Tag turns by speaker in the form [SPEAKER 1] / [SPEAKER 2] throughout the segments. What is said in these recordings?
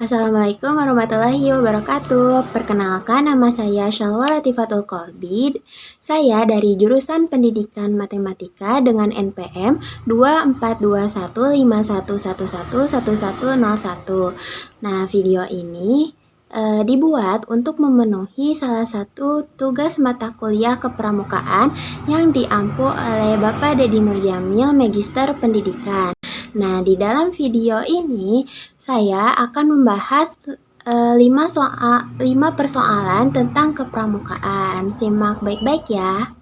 [SPEAKER 1] Assalamualaikum warahmatullahi wabarakatuh. Perkenalkan, nama saya Syalwa Latifatul Qalbid. Saya dari jurusan Pendidikan Matematika dengan NPM 242151111101. Nah, video ini dibuat untuk memenuhi salah satu tugas mata kuliah kepramukaan yang diampu oleh Bapak Dedi Nurjamil, Magister Pendidikan. Nah, di dalam video ini saya akan membahas 5 persoalan tentang kepramukaan. Simak baik-baik ya.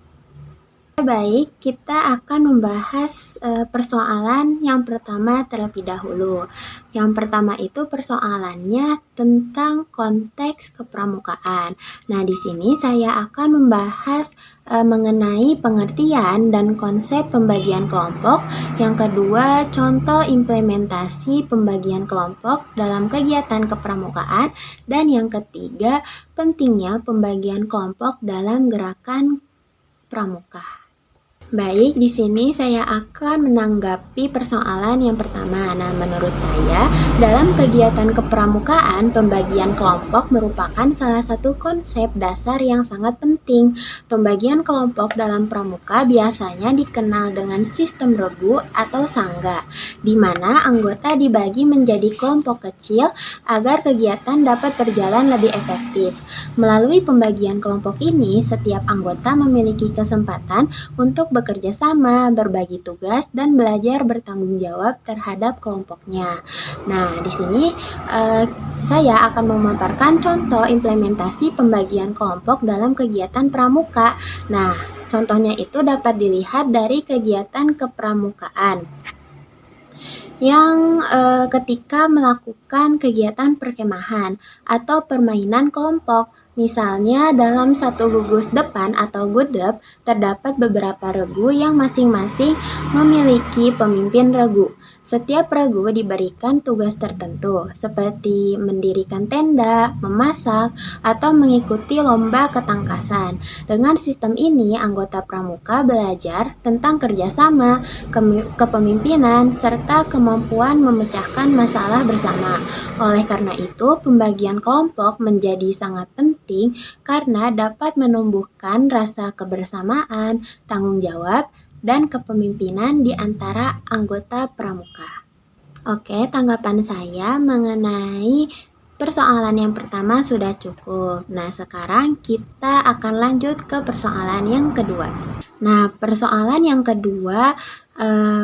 [SPEAKER 1] Baik, kita akan membahas persoalan yang pertama terlebih dahulu. Yang pertama itu persoalannya tentang konteks kepramukaan. Nah, di sini saya akan membahas mengenai pengertian dan konsep pembagian kelompok. Yang kedua, contoh implementasi pembagian kelompok dalam kegiatan kepramukaan. Dan yang ketiga, pentingnya pembagian kelompok dalam gerakan pramuka. Baik, di sini saya akan menanggapi persoalan yang pertama. Nah, menurut saya, dalam kegiatan kepramukaan, pembagian kelompok merupakan salah satu konsep dasar yang sangat penting. Pembagian kelompok dalam pramuka biasanya dikenal dengan sistem regu atau sangga, di mana anggota dibagi menjadi kelompok kecil agar kegiatan dapat berjalan lebih efektif. Melalui pembagian kelompok ini, setiap anggota memiliki kesempatan untuk bekerja sama, berbagi tugas, dan belajar bertanggung jawab terhadap kelompoknya. Nah, di sini saya akan memaparkan contoh implementasi pembagian kelompok dalam kegiatan pramuka. Nah, contohnya itu dapat dilihat dari kegiatan kepramukaan yang ketika melakukan kegiatan perkemahan atau permainan kelompok. Misalnya dalam satu gugus depan atau gudep terdapat beberapa regu yang masing-masing memiliki pemimpin regu. Setiap regu diberikan tugas tertentu seperti mendirikan tenda, memasak, atau mengikuti lomba ketangkasan. Dengan sistem ini, anggota pramuka belajar tentang kerjasama, kepemimpinan, serta kemampuan memecahkan masalah bersama. Oleh karena itu, pembagian kelompok menjadi sangat penting karena dapat menumbuhkan rasa kebersamaan, tanggung jawab, dan kepemimpinan di antara anggota pramuka. Oke, tanggapan saya mengenai persoalan yang pertama sudah cukup. Nah, sekarang kita akan lanjut ke persoalan yang kedua. Nah, persoalan yang kedua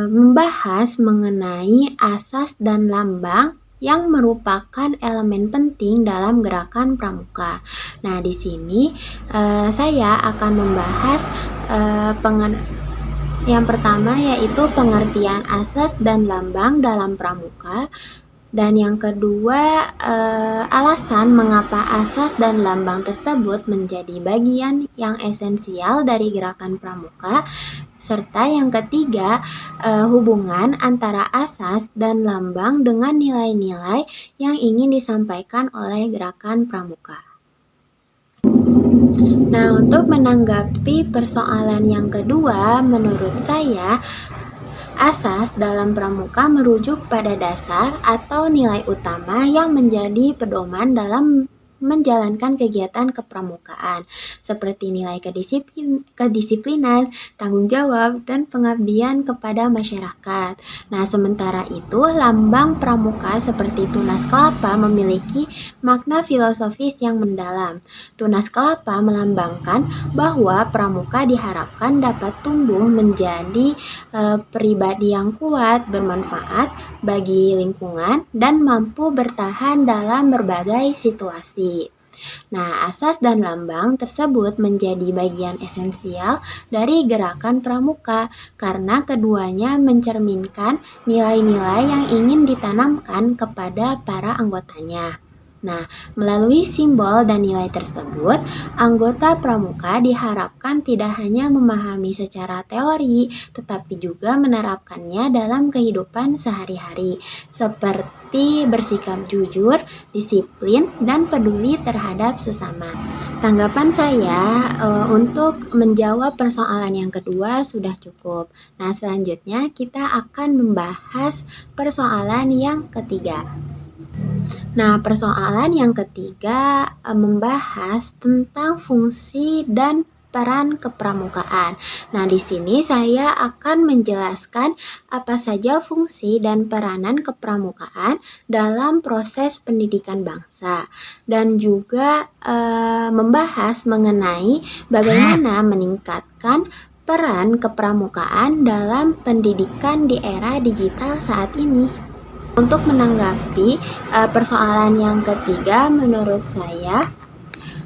[SPEAKER 1] membahas mengenai asas dan lambang yang merupakan elemen penting dalam gerakan pramuka. Nah, di sini saya akan membahas yang pertama yaitu pengertian asas dan lambang dalam pramuka. Dan yang kedua, alasan mengapa asas dan lambang tersebut menjadi bagian yang esensial dari gerakan pramuka. Serta yang ketiga, hubungan antara asas dan lambang dengan nilai-nilai yang ingin disampaikan oleh gerakan pramuka. Nah, untuk menanggapi persoalan yang kedua, menurut saya, asas dalam pramuka merujuk pada dasar atau nilai utama yang menjadi pedoman dalam menjalankan kegiatan kepramukaan, seperti nilai kedisiplinan, tanggung jawab, dan pengabdian kepada masyarakat. Nah, sementara itu, lambang pramuka seperti tunas kelapa memiliki makna filosofis yang mendalam. Tunas kelapa melambangkan bahwa pramuka diharapkan dapat tumbuh menjadi pribadi yang kuat, bermanfaat bagi lingkungan, dan mampu bertahan dalam berbagai situasi. Nah, asas dan lambang tersebut menjadi bagian esensial dari gerakan pramuka karena keduanya mencerminkan nilai-nilai yang ingin ditanamkan kepada para anggotanya. Nah, melalui simbol dan nilai tersebut, anggota pramuka diharapkan tidak hanya memahami secara teori, tetapi juga menerapkannya dalam kehidupan sehari-hari, seperti bersikap jujur, disiplin, dan peduli terhadap sesama. Tanggapan saya untuk menjawab persoalan yang kedua sudah cukup. Nah, selanjutnya kita akan membahas persoalan yang ketiga. Nah, persoalan yang ketiga membahas tentang fungsi dan peran kepramukaan. Nah, di sini saya akan menjelaskan apa saja fungsi dan peranan kepramukaan dalam proses pendidikan bangsa dan juga membahas mengenai bagaimana meningkatkan peran kepramukaan dalam pendidikan di era digital saat ini. Untuk menanggapi persoalan yang ketiga, menurut saya,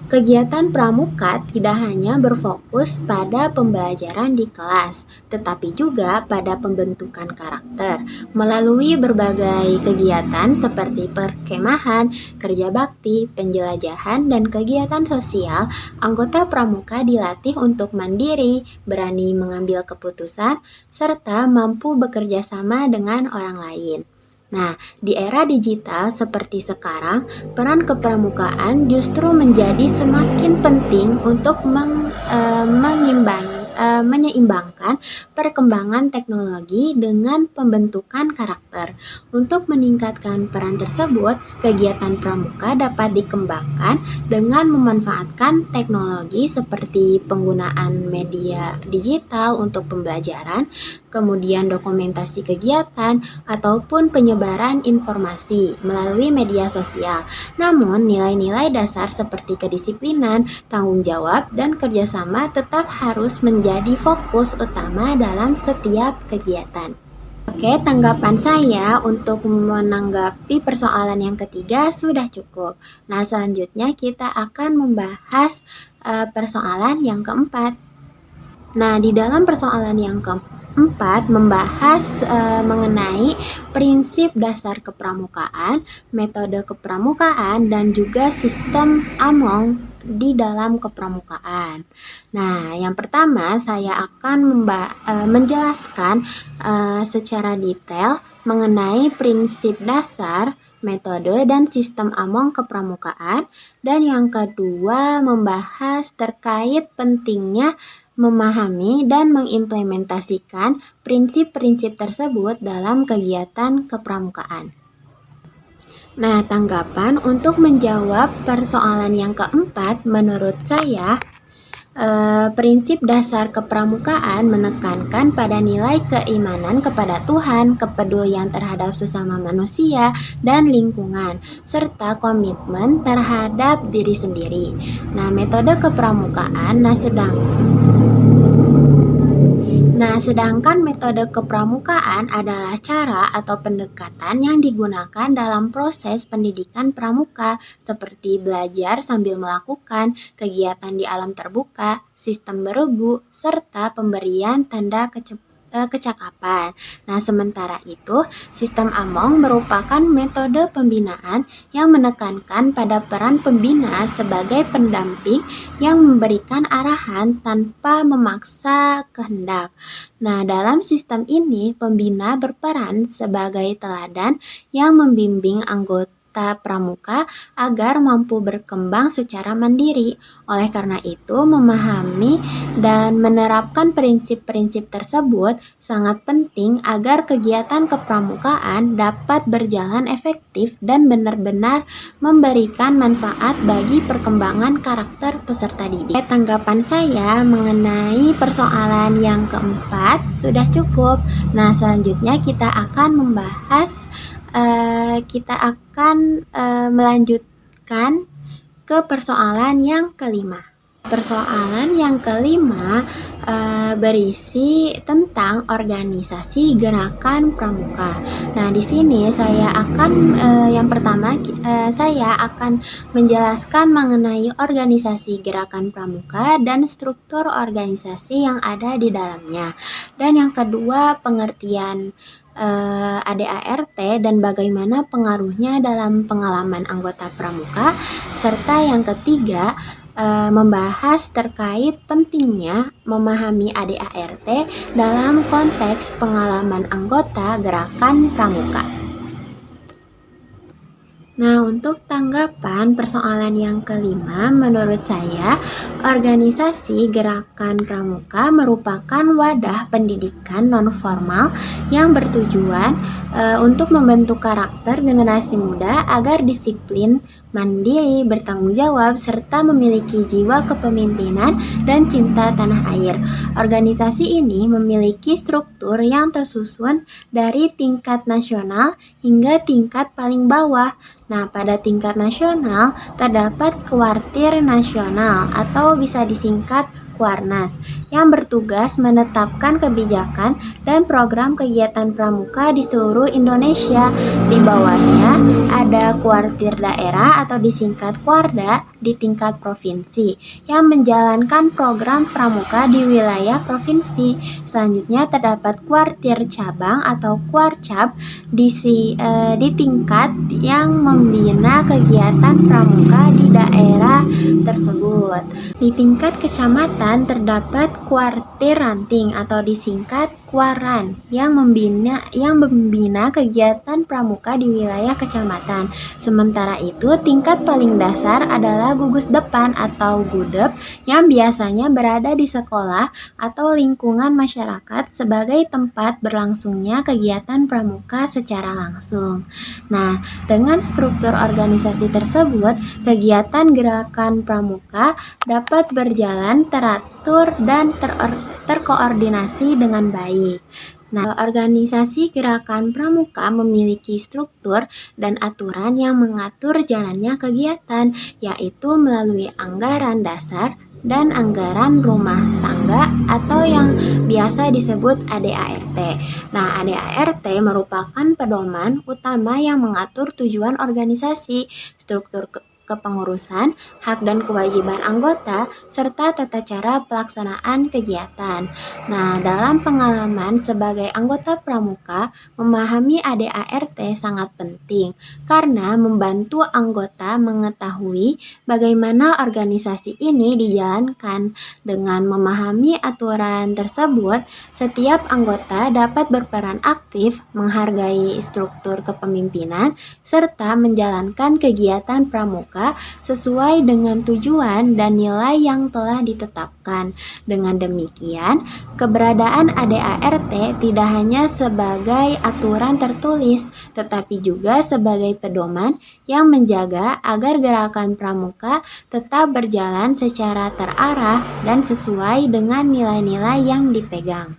[SPEAKER 1] kegiatan pramuka tidak hanya berfokus pada pembelajaran di kelas, tetapi juga pada pembentukan karakter melalui berbagai kegiatan seperti perkemahan, kerja bakti, penjelajahan, dan kegiatan sosial. Anggota pramuka dilatih untuk mandiri, berani mengambil keputusan, serta mampu bekerja sama dengan orang lain. Nah, di era digital seperti sekarang, peran kepramukaan justru menjadi semakin penting untuk menyeimbangkan perkembangan teknologi dengan pembentukan karakter. Untuk meningkatkan peran tersebut, kegiatan pramuka dapat dikembangkan dengan memanfaatkan teknologi seperti penggunaan media digital untuk pembelajaran, kemudian dokumentasi kegiatan, ataupun penyebaran informasi melalui media sosial. Namun, nilai-nilai dasar seperti kedisiplinan, tanggung jawab, dan kerjasama tetap harus menjadi fokus utama dalam setiap kegiatan. Oke, tanggapan saya untuk menanggapi persoalan yang ketiga sudah cukup. Nah, selanjutnya kita akan membahas persoalan yang keempat. Nah, di dalam persoalan yang keempat membahas mengenai prinsip dasar kepramukaan, metode kepramukaan, dan juga sistem Among di dalam kepramukaan. Nah, yang pertama saya akan menjelaskan secara detail mengenai prinsip dasar, metode, dan sistem Among kepramukaan, dan yang kedua membahas terkait pentingnya memahami dan mengimplementasikan prinsip-prinsip tersebut dalam kegiatan kepramukaan. Nah, tanggapan untuk menjawab persoalan yang keempat, menurut saya, prinsip dasar kepramukaan menekankan pada nilai keimanan kepada Tuhan, kepedulian terhadap sesama manusia dan lingkungan, serta komitmen terhadap diri sendiri. Nah, metode kepramukaan, sedangkan metode kepramukaan adalah cara atau pendekatan yang digunakan dalam proses pendidikan pramuka, seperti belajar sambil melakukan, kegiatan di alam terbuka, sistem beregu, serta pemberian tanda kecakapan. Nah, sementara itu, sistem Among merupakan metode pembinaan yang menekankan pada peran pembina sebagai pendamping yang memberikan arahan tanpa memaksa kehendak. Nah, dalam sistem ini, pembina berperan sebagai teladan yang membimbing anggota pramuka agar mampu berkembang secara mandiri. Oleh karena itu, memahami dan menerapkan prinsip-prinsip tersebut sangat penting agar kegiatan kepramukaan dapat berjalan efektif dan benar-benar memberikan manfaat bagi perkembangan karakter peserta didik. Tanggapan saya mengenai persoalan yang keempat sudah cukup. Nah, selanjutnya kita akan melanjutkan ke persoalan yang kelima. Persoalan yang kelima berisi tentang organisasi gerakan pramuka. Nah, di sini saya akan menjelaskan mengenai organisasi gerakan pramuka dan struktur organisasi yang ada di dalamnya. Dan yang kedua, pengertian ADART dan bagaimana pengaruhnya dalam pengalaman anggota pramuka, serta yang ketiga membahas terkait pentingnya memahami ADART dalam konteks pengalaman anggota gerakan pramuka. Nah, untuk tanggapan persoalan yang kelima, menurut saya, organisasi gerakan pramuka merupakan wadah pendidikan non-formal yang bertujuan untuk membentuk karakter generasi muda agar disiplin, mandiri, bertanggung jawab, serta memiliki jiwa kepemimpinan dan cinta tanah air. Organisasi ini memiliki struktur yang tersusun dari tingkat nasional hingga tingkat paling bawah. Nah, pada tingkat nasional terdapat Kuartir Nasional atau bisa disingkat Kuarnas yang bertugas menetapkan kebijakan dan program kegiatan pramuka di seluruh Indonesia. Di bawahnya ada Kuartir Daerah atau disingkat Kuarda di tingkat provinsi yang menjalankan program pramuka di wilayah provinsi. Selanjutnya terdapat Kuartir Cabang atau Kuarcap di tingkat yang membina kegiatan pramuka di daerah tersebut. Di tingkat kecamatan terdapat Kuartir Ranting atau disingkat Kuaran yang membina kegiatan pramuka di wilayah kecamatan. Sementara itu, tingkat paling dasar adalah gugus depan atau gudep yang biasanya berada di sekolah atau lingkungan masyarakat sebagai tempat berlangsungnya kegiatan pramuka secara langsung. Nah, dengan struktur organisasi tersebut, kegiatan gerakan pramuka dapat berjalan teratur dan terkoordinasi dengan baik. Nah, organisasi gerakan pramuka memiliki struktur dan aturan yang mengatur jalannya kegiatan, yaitu melalui anggaran dasar dan anggaran rumah tangga atau yang biasa disebut ADART. Nah, ADART merupakan pedoman utama yang mengatur tujuan organisasi, struktur kepengurusan, hak dan kewajiban anggota, serta tata cara pelaksanaan kegiatan. Nah, dalam pengalaman sebagai anggota pramuka, memahami ADART sangat penting karena membantu anggota mengetahui bagaimana organisasi ini dijalankan. Dengan memahami aturan tersebut, setiap anggota dapat berperan aktif, menghargai struktur kepemimpinan, serta menjalankan kegiatan pramuka sesuai dengan tujuan dan nilai yang telah ditetapkan. Dengan demikian, keberadaan ADART tidak hanya sebagai aturan tertulis, tetapi juga sebagai pedoman yang menjaga agar gerakan pramuka tetap berjalan secara terarah dan sesuai dengan nilai-nilai yang dipegang.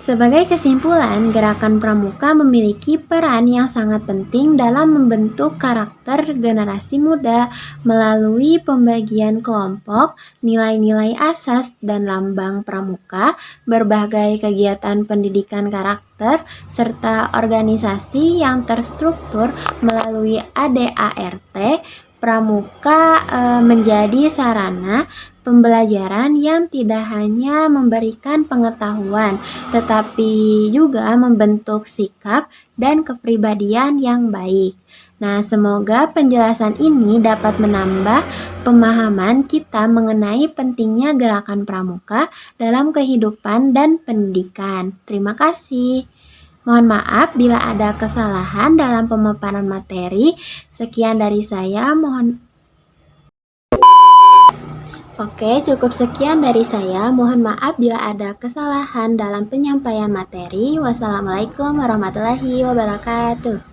[SPEAKER 1] Sebagai kesimpulan, gerakan pramuka memiliki peran yang sangat penting dalam membentuk karakter generasi muda melalui pembagian kelompok, nilai-nilai asas dan lambang pramuka, berbagai kegiatan pendidikan karakter, serta organisasi yang terstruktur melalui ADART. Pramuka menjadi sarana pembelajaran yang tidak hanya memberikan pengetahuan, tetapi juga membentuk sikap dan kepribadian yang baik. Nah, semoga penjelasan ini dapat menambah pemahaman kita mengenai pentingnya gerakan pramuka dalam kehidupan dan pendidikan. Terima kasih. Mohon maaf bila ada kesalahan dalam pemaparan materi. Sekian dari saya, Oke, cukup sekian dari saya. Mohon maaf bila ada kesalahan dalam penyampaian materi. Wassalamualaikum warahmatullahi wabarakatuh.